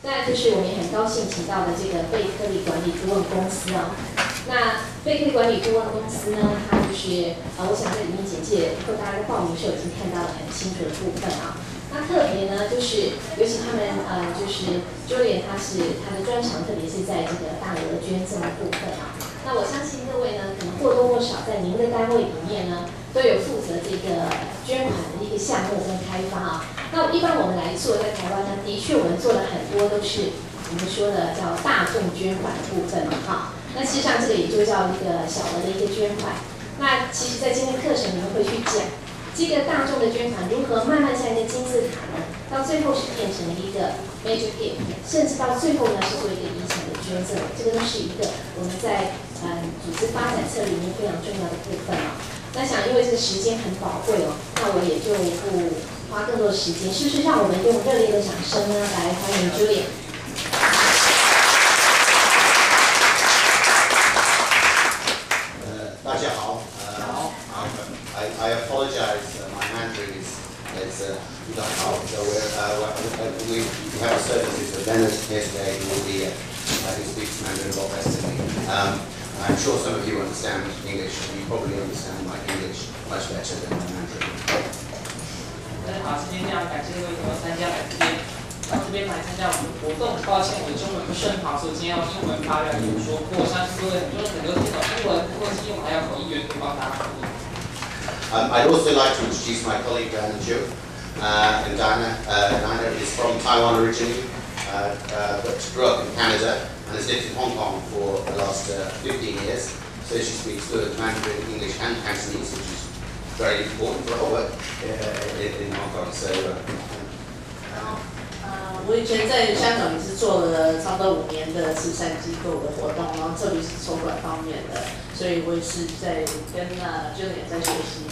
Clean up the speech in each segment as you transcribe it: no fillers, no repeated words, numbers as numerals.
再来就是我们也很高兴请到的这个贝克利管理顾问公司啊。那贝克利管理顾问公司呢，它就是我想在里面简介，以后大家在报名的时候已经看到了很清楚的部分啊。那特别呢，就是尤其他们就是 Julian 他的专长，特别是在这个大额捐赠的部分啊。那我相信各位呢，可能或多或少在您的单位里面呢，都有负责这个捐款的一个项目跟开发啊。那一般我们来做，在台湾呢，的确我们做了很多都是我们说的叫大众捐款的部分嘛哈。那实际上这个也就叫一个小额的一个捐款。那其实，在今天课程里面会去讲。这个大众的捐款如何慢慢像一个金字塔呢？到最后是变成了一个 major gift， 甚至到最后呢是做一个遗产的捐赠，这个都是一个我们在组织发展策略里面非常重要的部分啊。那想因为这个时间很宝贵哦，那我也就不花更多的时间，是不是让我们用热烈的掌声呢来欢迎 Julian？大家好。I apologize. My Mandarin is not hard. So we have a service with Leonard here today who will be who speaks Mandarin a lot better than me. I'm sure some of you understand English. You probably understand my English much better than my Mandarin. 大家好，今天非常感谢各位朋友参加来这边来参加我们的活动。抱歉，我的中文不是很好，所以今天要英文发表演说。不过我相信各位很多人听懂英文，不过今天我还要口译员可以帮大家服务。I'd also like to introduce my colleague Diana Zhou. And Diana is from Taiwan originally, but grew up in Canada and has lived in Hong Kong for the last 15 years. So she speaks fluent Mandarin, English and Cantonese, which is very important for her work in Hong Kong. So, 我以前在香港也是做了差不多5年的慈善机构的活动，然后特别是筹款方面的，所以我也是在跟Julian在学习。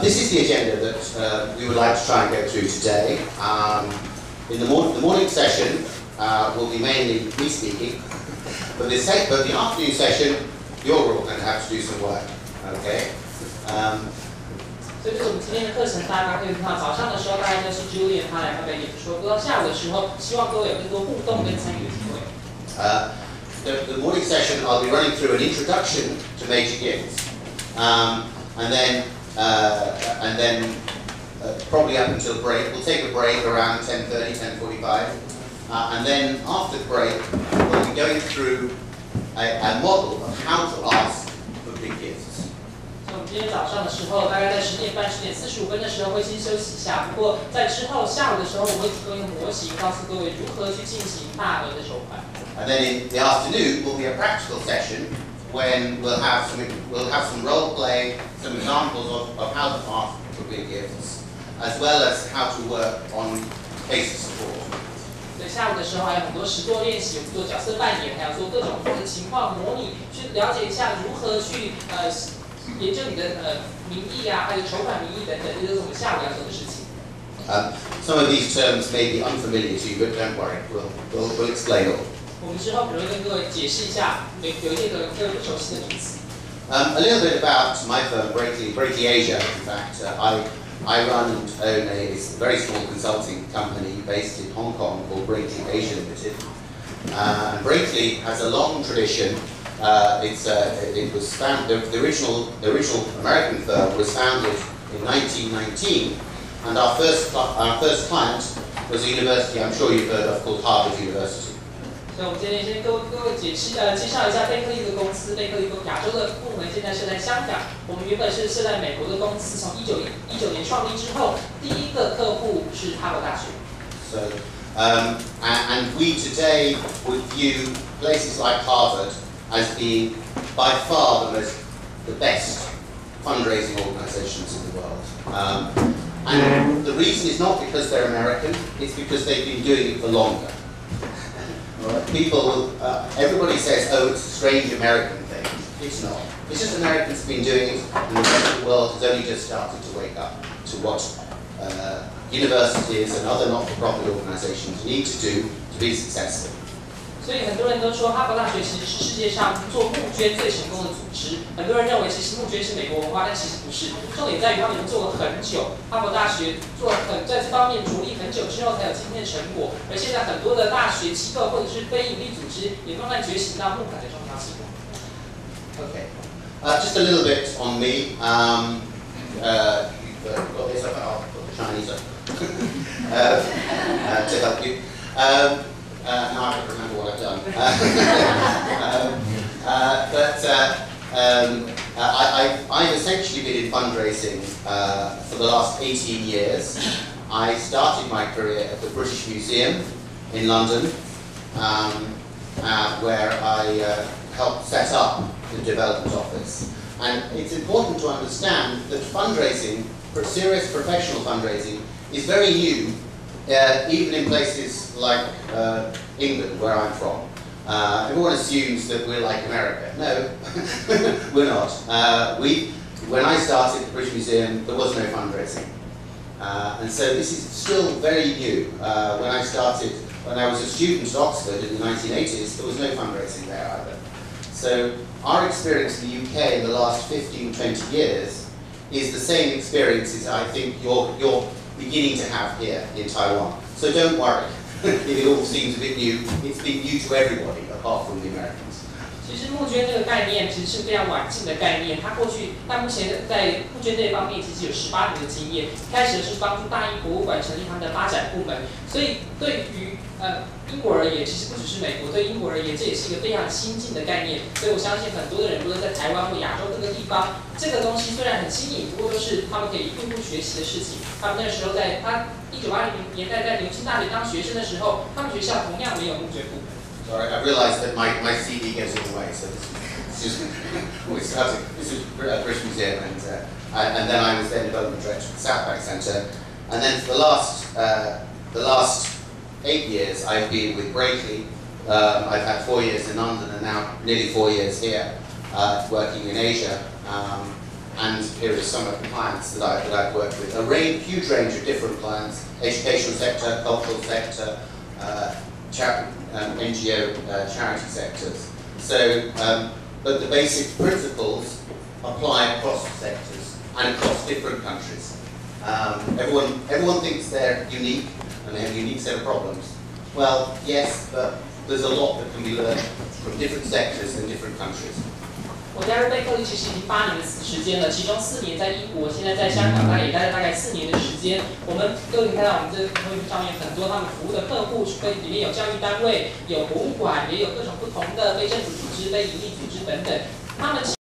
This is the agenda that we would like to try and go through today. In the morning session will be mainly me speaking, but the afternoon session, you're all going to have to do some work. Okay. 所以这是我们今天的课程，大家可以看到，早上的时候大概就是 Julian 他来发表演说，到下午的时候，希望各位有更多互动跟参与的机会。The morning session, I'll be running through an introduction to major gifts, and then probably up until break. We'll take a break around 10:30, 10:45, and then after the break, we'll be going through a model of how to ask for big gifts. 我们今天早上的时候，大概在10点半、10点45分的时候会先休息一下。不过在之后下午的时候，我们会提供一个模型，告诉各位如何去进行大额的筹款。And then in the afternoon will be a practical session when we'll have some role play, some examples of how to ask for big gifts, as well as how to work on case support. 所以下午的时候还有很多实作练习，我们做角色扮演，还有做各种不同的情况模拟，去了解一下如何去研究你的名义啊，还有筹款名义等等，这就是我们下午要做的事情。Some of these terms may be unfamiliar to you, but don't worry, we'll explain all. 我们之后可能会跟各位解释一下，有一些各位不熟悉的名词。A little bit about my firm, Brakely Asia. In fact, I run and own a very small consulting company based in Hong Kong called Brakely Asia Limited. Brakely has a long tradition. It was founded. The original American firm was founded in 1919, and our first client was a university I'm sure you've heard of called Harvard University. 所以我们今天先跟各位介绍一下贝克利的公司。贝克利亚洲的部门现在设在香港，我们原本是设在美国的公司，从1919年创立之后，第一个客户是哈佛大学。So, and we today would view places like Harvard as being by far the best fundraising organisations in the world. And the reason is not because they're American, it's because they've been doing it for longer. Everybody says, oh, it's a strange American thing. It's not. It's just Americans have been doing it, and the rest of the world has only just started to wake up to what universities and other not-for-profit organisations need to do to be successful. 所以很多人都说哈佛大学其实是世界上做募捐最成功的组织。很多人认为其实募捐是美国文化，但其实不是。重点在于他们已经做了很久，哈佛大学在这方面着力很久之后才有今天的成果。而现在很多的大学机构或者是非营利组织也慢慢觉醒到募款的重要性。Okay. Just a little bit on me. You've got this up, I'll put the Chinese up to help you. Now I have to remember what I've done. I've essentially been in fundraising for the last 18 years. I started my career at the British Museum in London, where I helped set up the development office. And it's important to understand that fundraising, serious professional fundraising, is very new, even in places like England, where I'm from. Everyone assumes that we're like America. No, we're not. When I started at the British Museum, there was no fundraising. And so this is still very new. When I was a student at Oxford in the 1980s, there was no fundraising there either. So our experience in the UK in the last 15, 20 years is the same experiences I think you're beginning to have here in Taiwan. So don't worry if it all seems a bit new. It's been new to everybody apart from the Americans. 其实募捐这个概念其实是非常晚近的概念，它目前在募捐这一方面其实有18年的经验。开始的是帮助大英博物馆成立他们的发展部门，所以对于英国而言，其实不只是美国，对英国而言，这也是一个非常新进的概念。所以我相信很多的人，无论在台湾或亚洲各个地方，这个东西虽然很新颖，不过都是他们可以一步步学习的事情。他们那时候在1980年代在牛津大学当学生的时候，他们学校同样没有募捐部门。Sorry, I realised that my CD gets in the way, so this is British Museum, and then I was then development director at the South Bank Centre, and then for the last 8 years I've been with Breakly. I've had 4 years in London and now nearly 4 years here, working in Asia, and here are some of the clients that I've worked with. Huge range of different clients: educational sector, cultural sector, NGO, charity sectors. So, but the basic principles apply across sectors and across different countries. Everyone thinks they're unique and they have a unique set of problems. Well, yes, but there's a lot that can be learned from different sectors and different countries. 我加入贝克利其实已经8年的时间了，其中4年在英国，现在在香港，也待了大概4年的时间。我们都可以看到我们这会议上面很多他们服务的客户，里面有教育单位、有博物馆，也有各种不同的非政府组织、非营利组织等等，他们。